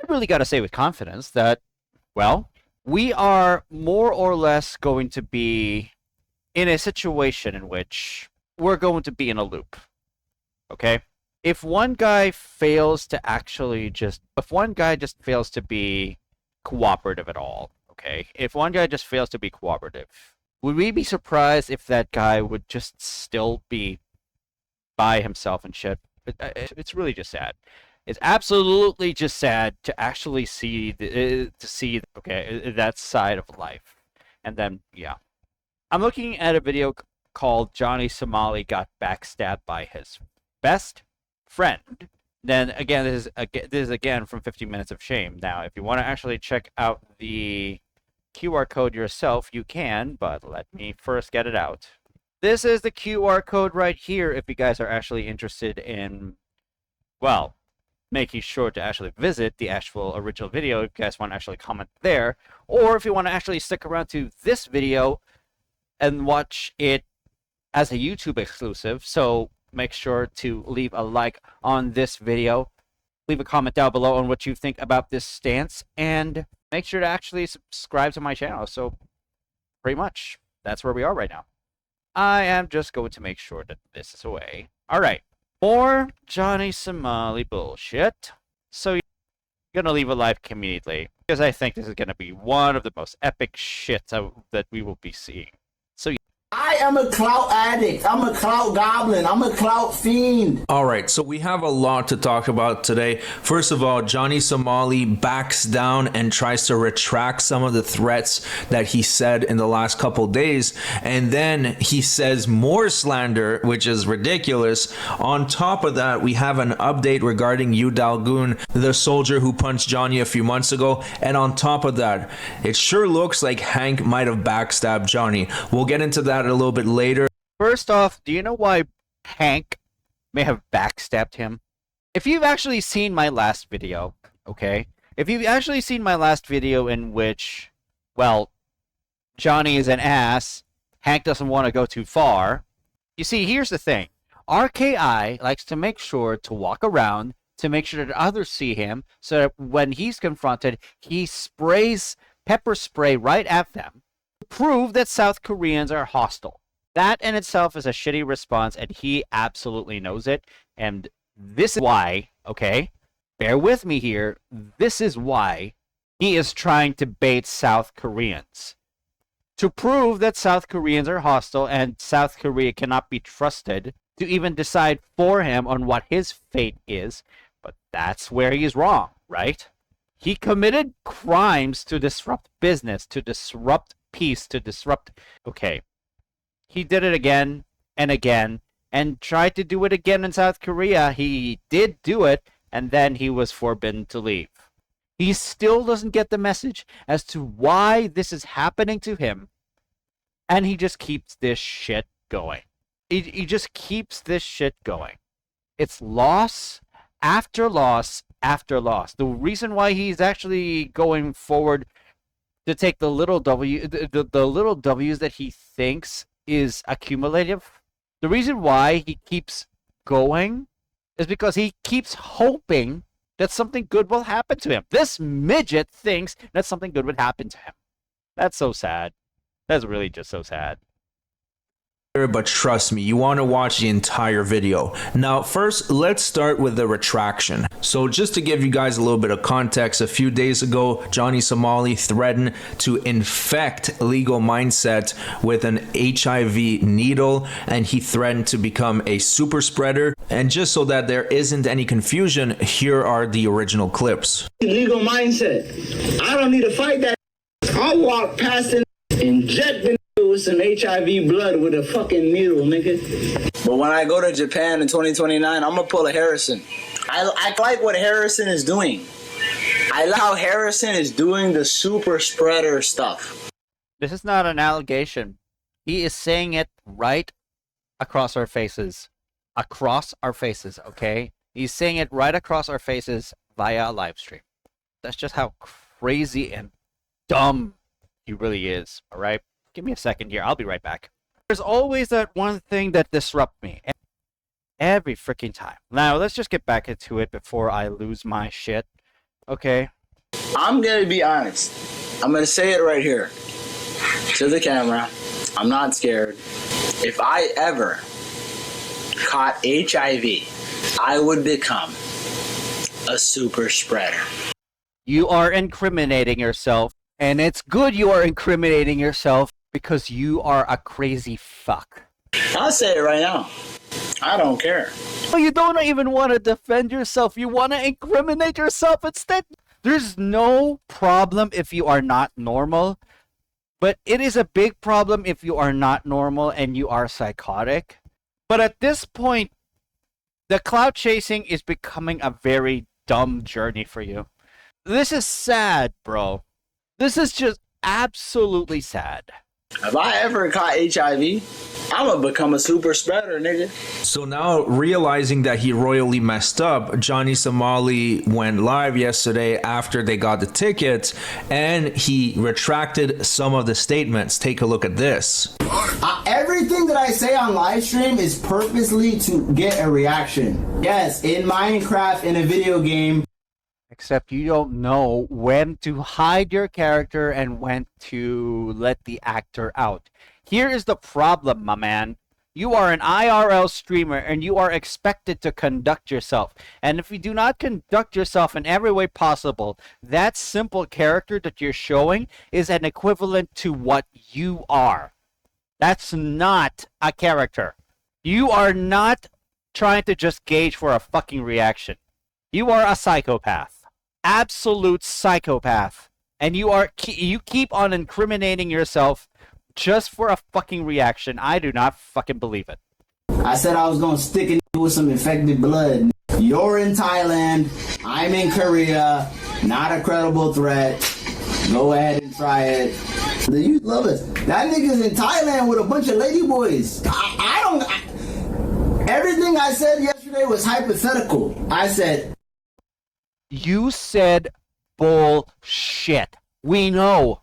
really got to say with confidence that, well, we are more or less going to be in a situation in which we're going to be in a loop. Okay? If one guy fails to actually if one guy just fails to be cooperative at all, okay? If one guy just fails to be cooperative, would we be surprised if that guy would just still be by himself and shit? It's really just sad. It's absolutely just sad to actually see that side of life. And then, yeah. I'm looking at a video called Johnny Somali Got Backstabbed by His Best Friend. Then again, this is again from 15 Minutes of Shame. Now, if you want to actually check out the QR code yourself, you can, but let me first get it out. This is the QR code right here if you guys are actually interested in, well, making sure to actually visit the actual original video if you guys want to actually comment there, or if you want to actually stick around to this video and watch it as a YouTube exclusive. So make sure to leave a like on this video, leave a comment down below on what you think about this stance, and make sure to actually subscribe to my channel. So pretty much that's where we are right now. I am just going to make sure that this is away. All right, more Johnny Somali bullshit. So you're gonna leave a like immediately, because I think this is gonna be one of the most epic shits that we will be seeing. So I am a clout addict. I'm a clout goblin. I'm a clout fiend. All right, so we have a lot to talk about today. First of all, Johnny Somali backs down and tries to retract some of the threats that he said in the last couple days. And then he says more slander, which is ridiculous. On top of that, we have an update regarding Yu Dalgoon, the soldier who punched Johnny a few months ago. And on top of that, it sure looks like Hank might have backstabbed Johnny. We'll get into that a little bit later. First off, do you know why Hank may have backstabbed him? If you've actually seen my last video, okay? If you've actually seen my last video in which, well, Johnny is an ass, Hank doesn't want to go too far. You see, here's the thing. RKI likes to make sure to walk around to make sure that others see him, so that when he's confronted, he sprays pepper spray right at them. Prove that South Koreans are hostile. That in itself is a shitty response, and he absolutely knows it. And this is why, okay, bear with me here, this is why he is trying to bait South Koreans. To prove that South Koreans are hostile and South Korea cannot be trusted to even decide for him on what his fate is. But that's where he's wrong, right? He committed crimes to disrupt business, to disrupt peace, to disrupt. Okay, he did it again and again and tried to do it again in South Korea. He did do it, and then he was forbidden to leave. He still doesn't get the message as to why this is happening to him, and he just keeps this shit going. He just keeps this shit going. It's loss after loss after loss. The reason why he's actually going forward to take the little the little W's that he thinks is accumulative. The reason why he keeps going is because he keeps hoping that something good will happen to him. This midget thinks that something good would happen to him. That's so sad. That's really just so sad. But trust me, you want to watch the entire video. Now, first, let's start with the retraction. So just to give you guys a little bit of context, a few days ago, Johnny Somali threatened to infect Legal Mindset with an HIV needle, and he threatened to become a super spreader. And just so that there isn't any confusion, here are the original clips. Legal Mindset. I don't need to fight that. I'll walk past and inject the with some HIV blood with a fucking needle, nigga. But when I go to Japan in 2029, I'm gonna pull a Harrison. I like what Harrison is doing. I like how Harrison is doing the super spreader stuff. This is not an allegation. He is saying it right across our faces. Across our faces, okay? He's saying it right across our faces via a live stream. That's just how crazy and dumb he really is, alright? Give me a second here. I'll be right back. There's always that one thing that disrupts me. Every freaking time. Now, let's just get back into it before I lose my shit. Okay. I'm going to be honest. I'm going to say it right here to the camera. I'm not scared. If I ever caught HIV, I would become a super spreader. You are incriminating yourself, and it's good you are incriminating yourself because you are a crazy fuck. I'll say it right now. I don't care. But you don't even want to defend yourself. You want to incriminate yourself instead. There's no problem if you are not normal, but it is a big problem if you are not normal and you are psychotic. But at this point, the clout chasing is becoming a very dumb journey for you. This is sad, bro. This is just absolutely sad. If I ever caught HIV, I'm gonna become a super spreader, nigga. So now, realizing that he royally messed up, Johnny Somali went live yesterday after they got the tickets, and he retracted some of the statements. Take a look at this. Everything that I say on live stream is purposely to get a reaction. Yes, in Minecraft, in a video game. Except you don't know when to hide your character and when to let the actor out. Here is the problem, my man. You are an IRL streamer and you are expected to conduct yourself. And if you do not conduct yourself in every way possible, that simple character that you're showing is an equivalent to what you are. That's not a character. You are not trying to just gauge for a fucking reaction. You are a psychopath. Absolute psychopath. And you keep on incriminating yourself just for a fucking reaction. I do not fucking believe it. I said I was gonna stick it with some infected blood. You're in Thailand. I'm in Korea. Not a credible threat. Go ahead and try it. The youth love us. That nigga's in Thailand with a bunch of ladyboys. Everything I said yesterday was hypothetical. I said, you said bullshit. We know.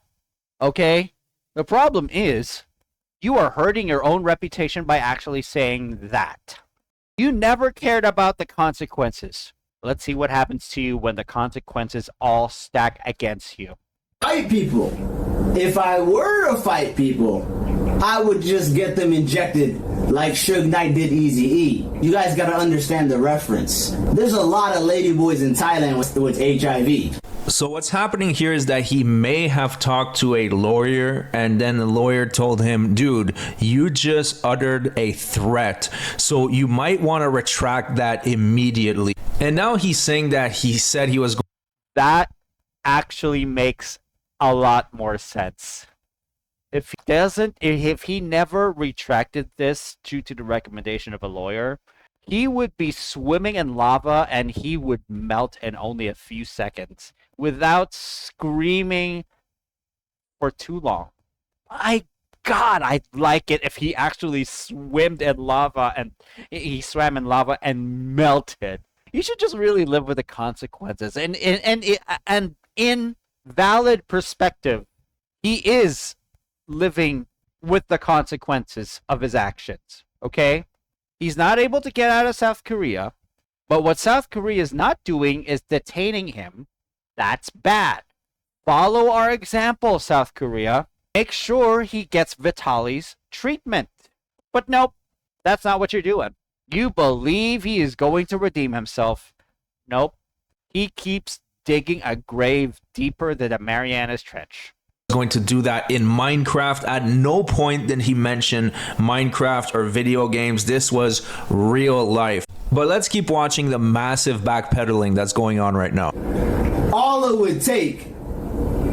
Okay? The problem is, you are hurting your own reputation by actually saying that. You never cared about the consequences. Let's see what happens to you when the consequences all stack against you. Fight people. If I were to fight people, I would just get them injected like Suge Knight did Eazy-E. You guys gotta understand the reference. There's a lot of ladyboys in Thailand with HIV. So what's happening here is that he may have talked to a lawyer, and then the lawyer told him, dude, you just uttered a threat, so you might want to retract that immediately. And now he's saying that he said he was... That actually makes a lot more sense. If he never retracted this due to the recommendation of a lawyer, he would be swimming in lava and he would melt in only a few seconds without screaming for too long. I'd like it if he actually swam in lava and melted. You should just really live with the consequences. And in valid perspective, he is living with the consequences of his actions. Okay? He's not able to get out of South Korea, but what South Korea is not doing is detaining him. That's bad. Follow our example, South Korea. Make sure he gets Vitali's treatment. But nope, that's not what you're doing. You believe he is going to redeem himself. Nope. He keeps digging a grave deeper than the Marianas Trench. Going to do that in Minecraft. At no point did he mention Minecraft or video games. This was real life. But let's keep watching the massive backpedaling that's going on right now. All it would take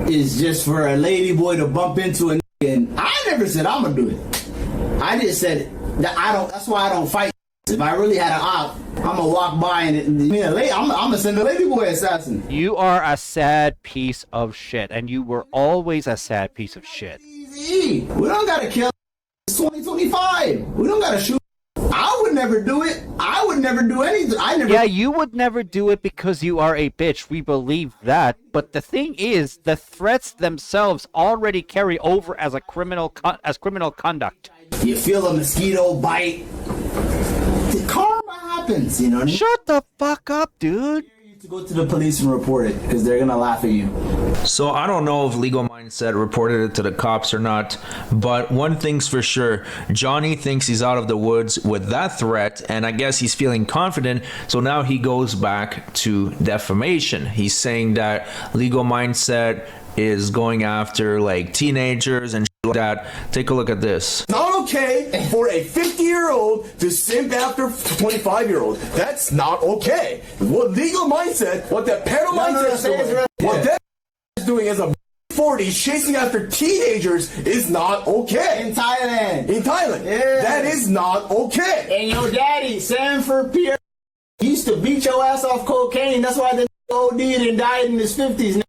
is just for a ladyboy to bump into a nigga, and I never said I'm gonna do it. I just said that that's why I don't fight. If I really had an op, I'm gonna walk by and I'm gonna send a ladyboy assassin. You are a sad piece of shit, and you were always a sad piece of shit. Easy. We don't gotta kill. It's 2025. We don't gotta shoot. I would never do it. I would never do anything. Yeah, you would never do it because you are a bitch. We believe that. But the thing is, the threats themselves already carry over as a criminal conduct. You feel a mosquito bite. The karma happens, you know what I mean? Shut the fuck up, dude. to go to the police and report it because they're gonna laugh at you. So I don't know if Legal Mindset reported it to the cops or not, but one thing's for sure, Johnny thinks he's out of the woods with that threat, and I guess he's feeling confident, so now he goes back to defamation. He's saying that Legal Mindset is going after like teenagers and shit like that. Take a look at this. It's not okay for a 50-year-old to simp after a 25-year-old. That's not okay. What Legal Mindset, what that pedal mindset is doing, what that is doing as a 40 chasing after teenagers is not okay. In Thailand. In Thailand. Yeah. That is not okay. And your daddy, Sanford Pierre, used to beat your ass off cocaine. That's why the OD'd and died in his 50s.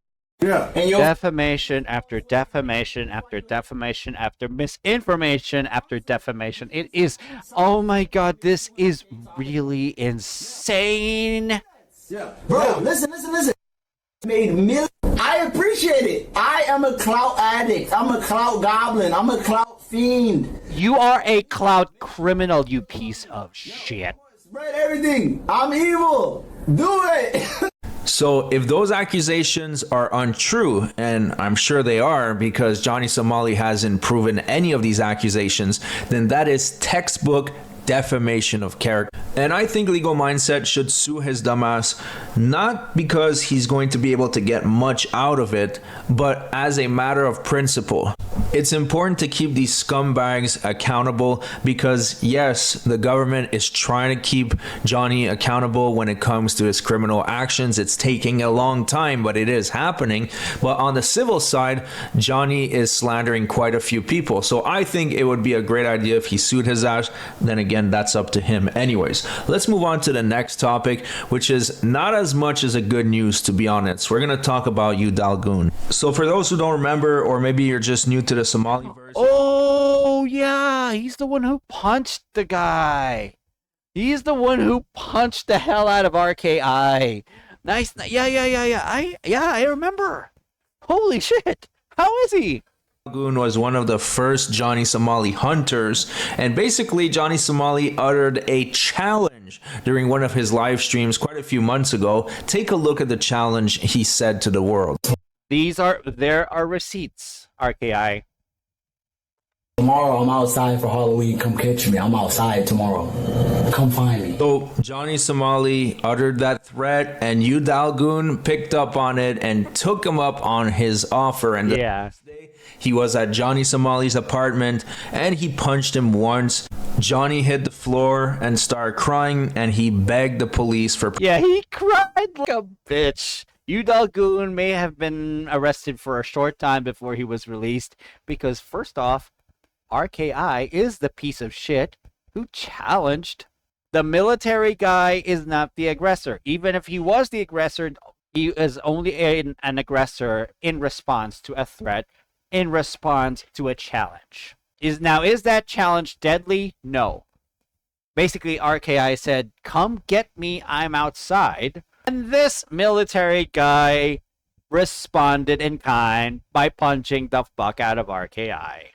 Yeah. And your Defamation after defamation after defamation after misinformation after defamation. It is, oh my god, this is really insane. Yeah. bro, listen. Made millions. I appreciate it. I am a clout addict. I'm a clout goblin. I'm a clout fiend. You are a cloud criminal, you piece of shit. Spread everything. I'm evil. Do it. So if those accusations are untrue, and I'm sure they are because Johnny Somali hasn't proven any of these accusations, then that is textbook defamation of character. And I think Legal Mindset should sue his dumbass, not because he's going to be able to get much out of it, but as a matter of principle. It's important to keep these scumbags accountable because, yes, the government is trying to keep Johnny accountable when it comes to his criminal actions. It's taking a long time, but it is happening. But on the civil side, Johnny is slandering quite a few people. So I think it would be a great idea if he sued his ass. Then again, that's up to him. Anyways, let's move on to the next topic, which is not as much as a good news, to be honest. We're going to talk about you, Dalgoon. So for those who don't remember, or maybe you're just new to the Somali version. Oh, yeah, he's the one who punched the guy. He's the one who punched the hell out of RKI. Nice. Yeah. I remember. Holy shit. How is he? Dalgoon was one of the first Johnny Somali hunters, and basically Johnny Somali uttered a challenge during one of his live streams quite a few months ago. Take a look at the challenge he said to the world. There are receipts, RKI. Tomorrow I'm outside for Halloween. Come catch me. I'm outside tomorrow. Come find me. So Johnny Somali uttered that threat, and you, Dalgoon, picked up on it and took him up on his offer. And Yeah. he was at Johnny Somali's apartment, and he punched him once. Johnny hit the floor and started crying, and he begged the police for... Yeah, he cried like a bitch. Yu Dalgoon may have been arrested for a short time before he was released because, first off, RKI is the piece of shit who challenged. The military guy is not the aggressor. Even if he was the aggressor, he is only an aggressor in response to a threat, in response to a challenge. Is that challenge deadly? No. Basically, RKI said, come get me, I'm outside. And this military guy responded in kind by punching the fuck out of RKI.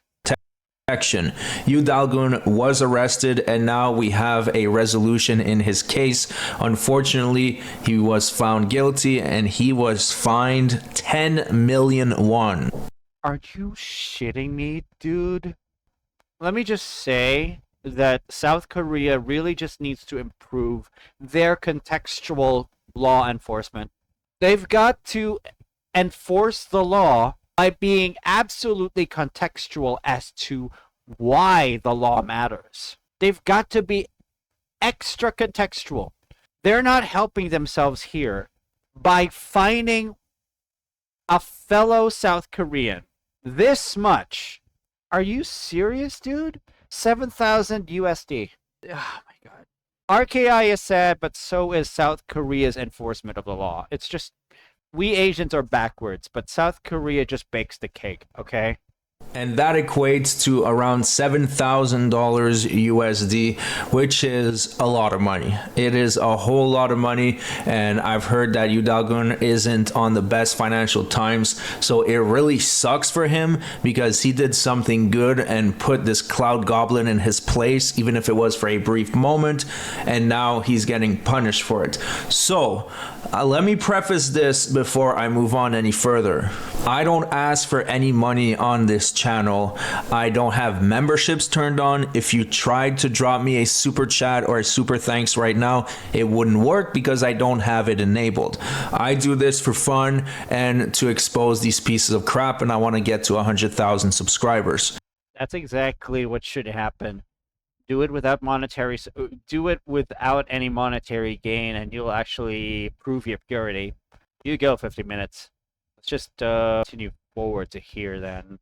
Protection. Yu Dalgoon was arrested, and now we have a resolution in his case. Unfortunately, he was found guilty and he was fined 10 million won. Are you shitting me, dude? Let me just say that South Korea really just needs to improve their contextual law enforcement. They've got to enforce the law by being absolutely contextual as to why the law matters. They've got to be extra contextual. They're not helping themselves here by fining a fellow South Korean this much. Are you serious, dude? 7,000 USD. Oh my god. RKI is sad, but so is South Korea's enforcement of the law. It's just, we Asians are backwards, but South Korea just bakes the cake, okay? And that equates to around $7,000 USD, which is a lot of money. It is a whole lot of money, and I've heard that Yu Dalgoon isn't on the best financial times, so it really sucks for him because he did something good and put this cloud goblin in his place, even if it was for a brief moment, and now he's getting punished for it. So Let me preface this before I move on any further. I don't ask for any money on this channel. I don't have memberships turned on. If you tried to drop me a super chat or a super thanks right now, it wouldn't work because I don't have it enabled. I do this for fun and to expose these pieces of crap, and I want to get to 100,000 subscribers. That's exactly what should happen. Do it without any monetary gain, and you'll actually prove your purity. You go 50 minutes. Let's just continue forward to here then.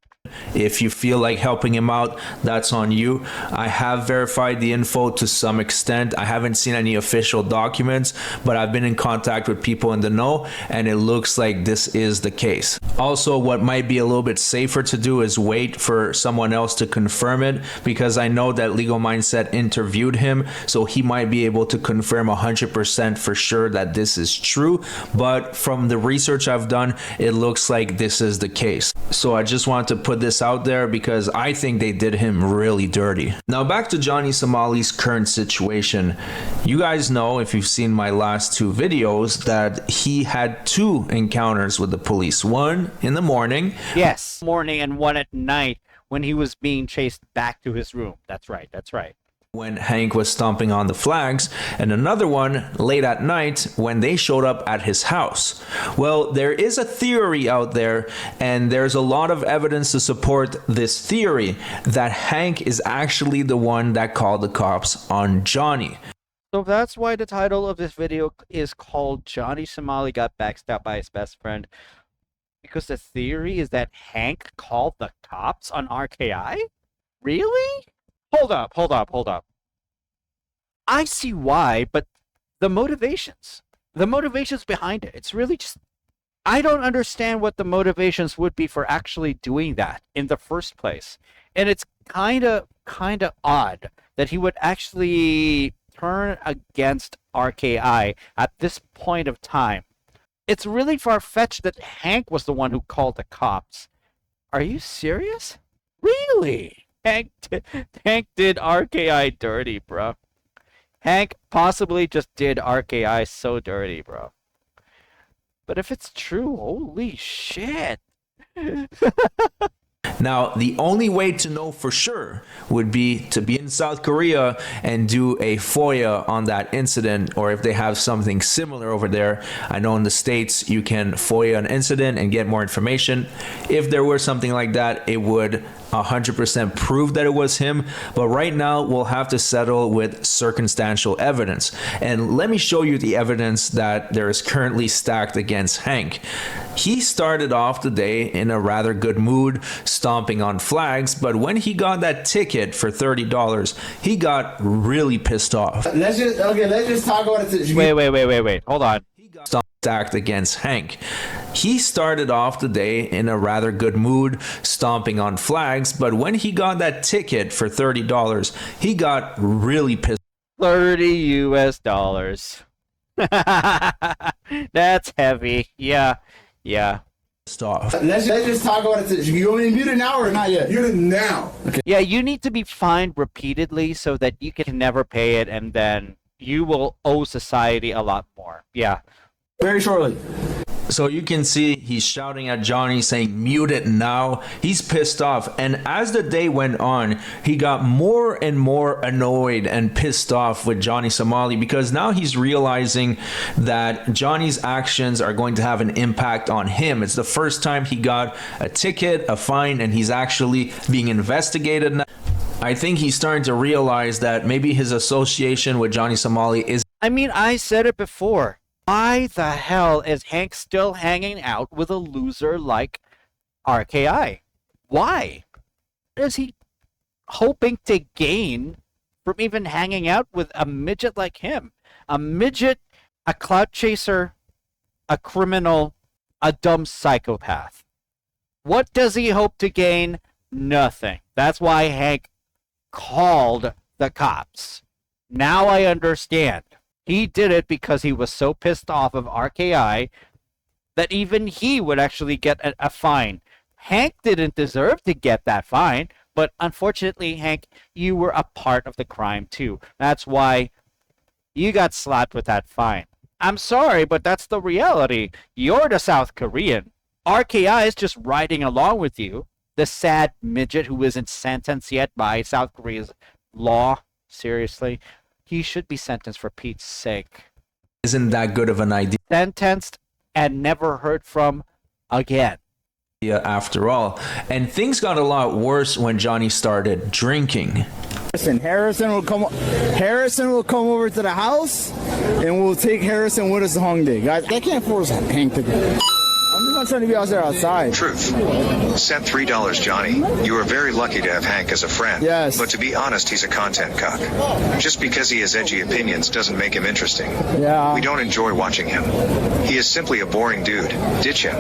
If you feel like helping him out, that's on you. I have verified the info to some extent. I haven't seen any official documents, but I've been in contact with people in the know, and it looks like this is the case. Also, what might be a little bit safer to do is wait for someone else to confirm it, because I know that Legal Mindset interviewed him, so he might be able to confirm 100% for sure that this is true. But from the research I've done, it looks like this is the case. So I just wanted to put this out there because I think they did him really dirty. Now back to Johnny Somali's current situation. You guys know, if you've seen my last two videos, that he had two encounters with the police. One in the morning. Yes, morning, and one at night when he was being chased back to his room. That's right, that's right. When Hank was stomping on the flags, and another one late at night when they showed up at his house. Well, there is a theory out there, and there's a lot of evidence to support this theory, that Hank is actually the one that called the cops on Johnny. So that's why the title of this video is called Johnny Somali Got Backstabbed by His Best Friend. Because the theory is that Hank called the cops on RKI? Really? Hold up. I see why, but the motivations behind it, it's really just, I don't understand what the motivations would be for actually doing that in the first place. And it's kind of odd that he would actually turn against RKI at this point of time. It's really far-fetched that Hank was the one who called the cops. Are you serious? Really? Hank did RKI dirty, bro. Hank possibly just did RKI so dirty, bro. But if it's true, holy shit. Now, the only way to know for sure would be to be in South Korea and do a FOIA on that incident, or if they have something similar over there. I know in the States you can FOIA an incident and get more information. If there were something like that, it would 100% prove that it was him. But right now, we'll have to settle with circumstantial evidence. And let me show you the evidence that there is currently stacked against Hank. He started off the day in a rather good mood, stomping on flags, but when he got that ticket for $30, he got really pissed off. Let's just talk about it. Wait. Hold on. He got stacked against Hank. He started off the day in a rather good mood, stomping on flags, but when he got that ticket for $30, he got really pissed. $30 US. That's heavy. Yeah. Off. Let's just talk about it. You want me to mute it now or not yet? Mute it now. Okay. Yeah, you need to be fined repeatedly so that you can never pay it, and then you will owe society a lot more. Yeah. Very shortly. So you can see he's shouting at Johnny, saying, mute it now. He's pissed off. And as the day went on, he got more and more annoyed and pissed off with Johnny Somali, because now he's realizing that Johnny's actions are going to have an impact on him. It's the first time he got a ticket, a fine, and he's actually being investigated now. I think he's starting to realize that maybe his association with Johnny Somali is... I mean, I said it before. Why the hell is Hank still hanging out with a loser like RKI? Why? What is he hoping to gain from even hanging out with a midget like him? A midget, a clout chaser, a criminal, a dumb psychopath. What does he hope to gain? Nothing. That's why Hank called the cops. Now I understand. He did it because he was so pissed off of RKI that even he would actually get a fine. Hank didn't deserve to get that fine, but unfortunately, Hank, you were a part of the crime too. That's why you got slapped with that fine. I'm sorry, but that's the reality. You're the South Korean. RKI is just riding along with you. The sad midget who isn't sentenced yet by South Korea's law. Seriously. He should be sentenced for Pete's sake. Isn't that good of an idea Sentenced and never heard from again. after all? And things got a lot worse when Johnny started drinking. Listen, Harrison will come over to the house, and we'll take Harrison with us to Hongdae. Guys, they can't force Hank to go. I'm just not trying to be out there outside. Truth. Sent $3, Johnny. You are very lucky to have Hank as a friend. Yes. But to be honest, he's a content cuck. Just because he has edgy opinions doesn't make him interesting. Yeah. We don't enjoy watching him. He is simply a boring dude. Ditch him.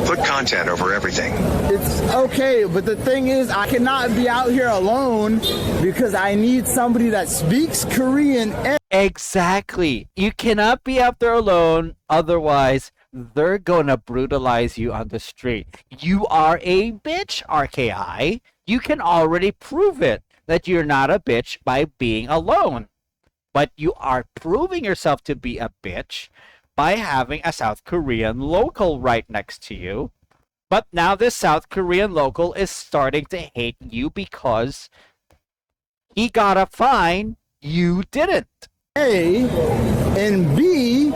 Put content over everything. It's okay, but the thing is, I cannot be out here alone because I need somebody that speaks Korean. Exactly. You cannot be out there alone, otherwise they're gonna brutalize you on the street. You are a bitch, RKI. You can already prove it that you're not a bitch by being alone. But you are proving yourself to be a bitch by having a South Korean local right next to you. But now this South Korean local is starting to hate you because he got a fine, you didn't. A and B,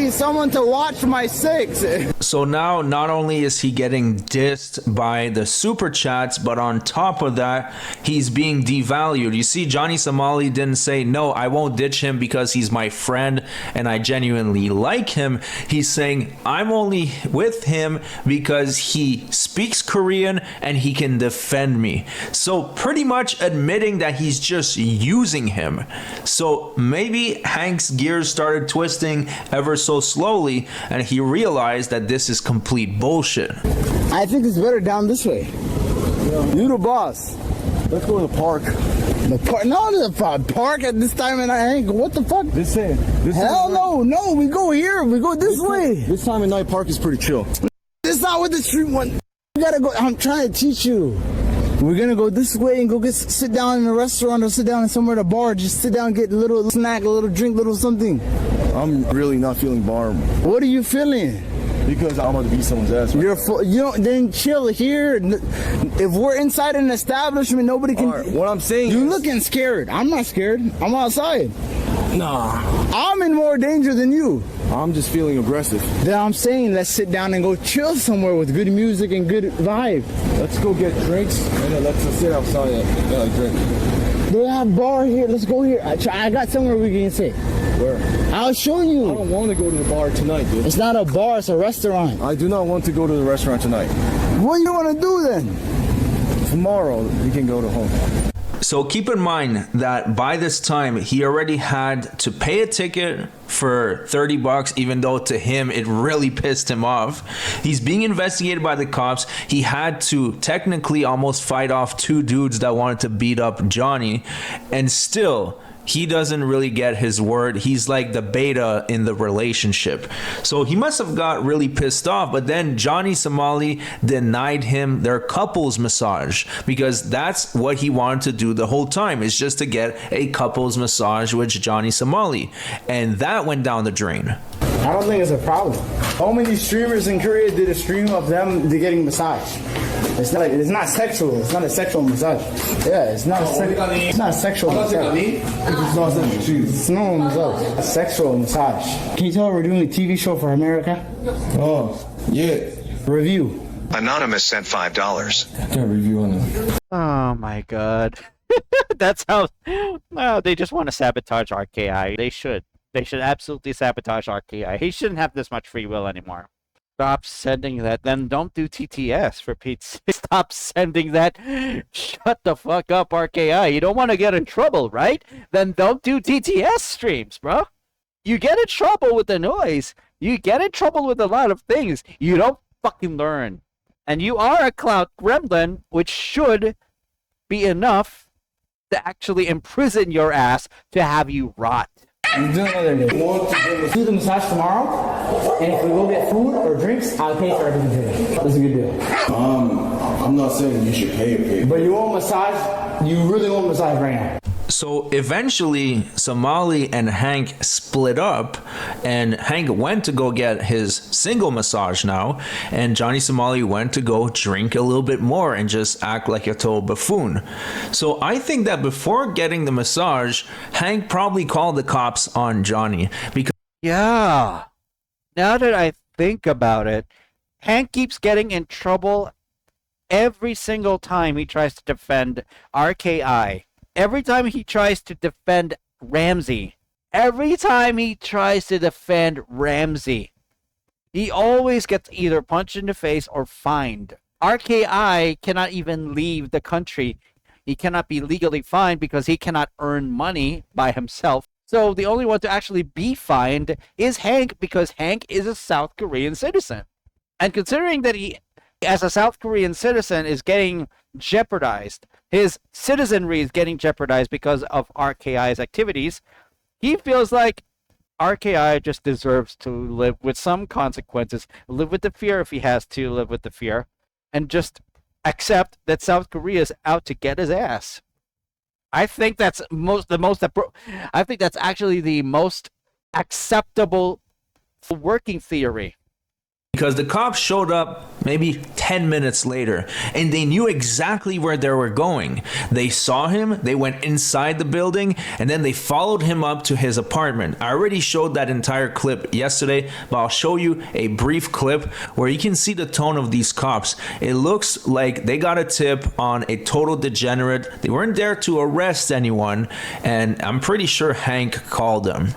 someone to watch my six. So now not only is he getting dissed by the super chats, but on top of that, he's being devalued. You see, Johnny Somali didn't say, no, I won't ditch him because he's my friend and I genuinely like him. He's saying, I'm only with him because he speaks Korean and he can defend me. So pretty much admitting that he's just using him. So maybe Hank's gears started twisting ever so slowly, and he realized that this is complete bullshit. I think it's better down this way. You the boss. Let's go to the park. The park? No, the park at this time of night. What the fuck? Hell no, we go here. We go this way. This time of night, park is pretty chill. This is not what the street wants. You gotta go. I'm trying to teach you. We're gonna go this way and go sit down in a restaurant or sit down in somewhere at a bar. Just sit down, get a little snack, a little drink, a little something. I'm really not feeling bar. What are you feeling? Because I'm about to beat someone's ass. Right Then chill here. If we're inside an establishment, nobody can. Right, what I'm saying You is, looking scared. I'm not scared. I'm outside. nah, I'm in more danger than you. I'm just feeling aggressive. Then I'm saying let's sit down and go chill somewhere with good music and good vibe. Let's go get drinks and then let's sit outside and drink. They have bar here. Let's go here. I got somewhere we can sit. Where? I'll show you. I don't want to go to the bar tonight, dude. It's not a bar. It's a restaurant. I do not want to go to the restaurant tonight. What do you want to do then? Tomorrow, we can go to home. So keep in mind that by this time, he already had to pay a ticket for $30, even though to him, it really pissed him off. He's being investigated by the cops. He had to technically almost fight off two dudes that wanted to beat up Johnny. And still, he doesn't really get his word. He's like the beta in the relationship. So he must have got really pissed off. But then Johnny Somali denied him their couples massage because that's what he wanted to do the whole time, is just to get a couples massage with Johnny Somali. And that went down the drain. I don't think it's a problem. How many streamers in Korea did a stream of them getting massage? It's not sexual. It's not a sexual massage. Yeah, it's not a sexual massage. It's no massage. A sexual massage. Can you tell we're doing a TV show for America? Oh, yeah. Review. Anonymous sent $5. I can't review on it. Oh my god. That's how... No, they just want to sabotage RKI. They should. They should absolutely sabotage RKI. He shouldn't have this much free will anymore. Stop sending that. Then don't do TTS, for Pete's sake. Stop sending that. Shut the fuck up, RKI. You don't want to get in trouble, right? Then don't do TTS streams, bro. You get in trouble with the noise. You get in trouble with a lot of things. You don't fucking learn. And you are a clout gremlin, which should be enough to actually imprison your ass to have you rot. Let's do another day. Do the massage tomorrow, and if we go get food or drinks, I'll pay for everything today. That's a good deal. I'm not saying you should pay. But you want massage? You really want massage right now? So eventually, Somali and Hank split up, and Hank went to go get his single massage now, and Johnny Somali went to go drink a little bit more and just act like a total buffoon. So I think that before getting the massage, Hank probably called the cops on Johnny because Yeah. Now that I think about it, Hank keeps getting in trouble every single time he tries to defend RKI. Every time he tries to defend Ramsey. Every time he tries to defend Ramsey. He always gets either punched in the face or fined. RKI cannot even leave the country. He cannot be legally fined because he cannot earn money by himself. So the only one to actually be fined is Hank, because Hank is a South Korean citizen. And considering that he, as a South Korean citizen, is getting jeopardized, his citizenry is getting jeopardized because of RKI's activities, he feels like RKI just deserves to live with some consequences, live with the fear if he has to live with the fear, and just accept that South Korea is out to get his ass. I think that's I think that's actually the most acceptable working theory. because the cops showed up maybe 10 minutes later and they knew exactly where they were going. They saw him, they went inside the building, and then they followed him up to his apartment. I already showed that entire clip yesterday, but I'll show you a brief clip where you can see the tone of these cops. It looks like they got a tip on a total degenerate. They weren't there to arrest anyone, and I'm pretty sure Hank called them.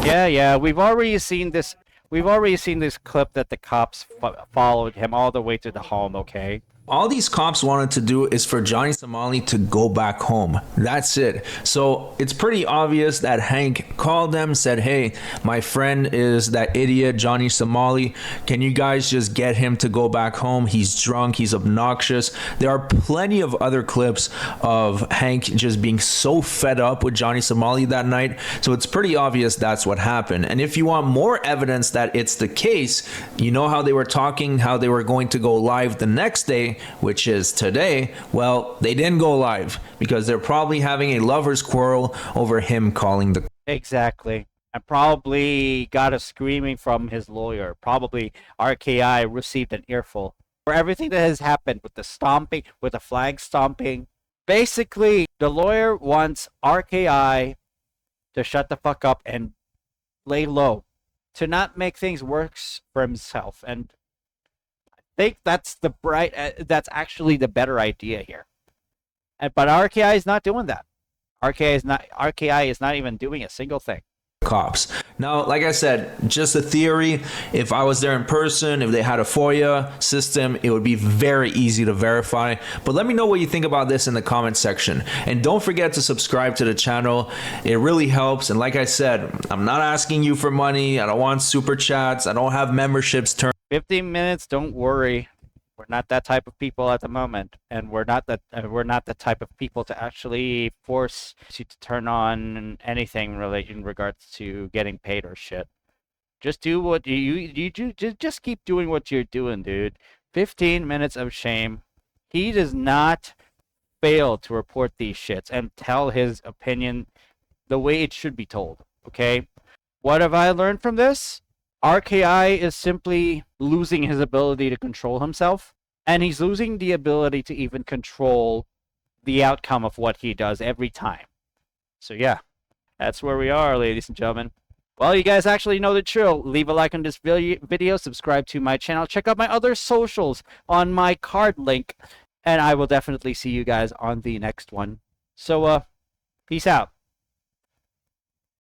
Yeah, we've already seen this. We've already seen this clip that the cops followed him all the way to the home, okay? All these cops wanted to do is for Johnny Somali to go back home. That's it. So it's pretty obvious that Hank called them, said, hey, my friend is that idiot, Johnny Somali. Can you guys just get him to go back home? He's drunk. He's obnoxious. There are plenty of other clips of Hank just being so fed up with Johnny Somali that night. So it's pretty obvious that's what happened. And if you want more evidence that it's the case, you know how they were talking, how they were going to go live the next day, which is today. Well, they didn't go live because they're probably having a lover's quarrel over him calling the... Exactly. And probably got a screaming from his lawyer. Probably RKI received an earful for everything that has happened with the stomping, with the flag stomping. Basically, the lawyer wants RKI to shut the fuck up and lay low, to not make things worse for himself. And think that's that's actually the better idea here. But RKI is not doing that. RKI is not even doing a single thing. Cops. Now, like I said, just a theory. If I was there in person, if they had a FOIA system, it would be very easy to verify. But let me know what you think about this in the comment section. And don't forget to subscribe to the channel. It really helps. And like I said, I'm not asking you for money. I don't want super chats. I don't have memberships turned. 15 minutes, don't worry. We're not that type of people at the moment, and we're not the type of people to actually force you to turn on anything related in regards to getting paid or shit. Just do what you just keep doing what you're doing, dude. 15 minutes of shame. He does not fail to report these shits and tell his opinion the way it should be told, okay? What have I learned from this? RKI is simply losing his ability to control himself, and he's losing the ability to even control the outcome of what he does every time. So yeah, that's where we are, ladies and gentlemen. Well, you guys actually know the drill. Leave a like on this video, subscribe to my channel, check out my other socials on my card link, and I will definitely see you guys on the next one. So, peace out.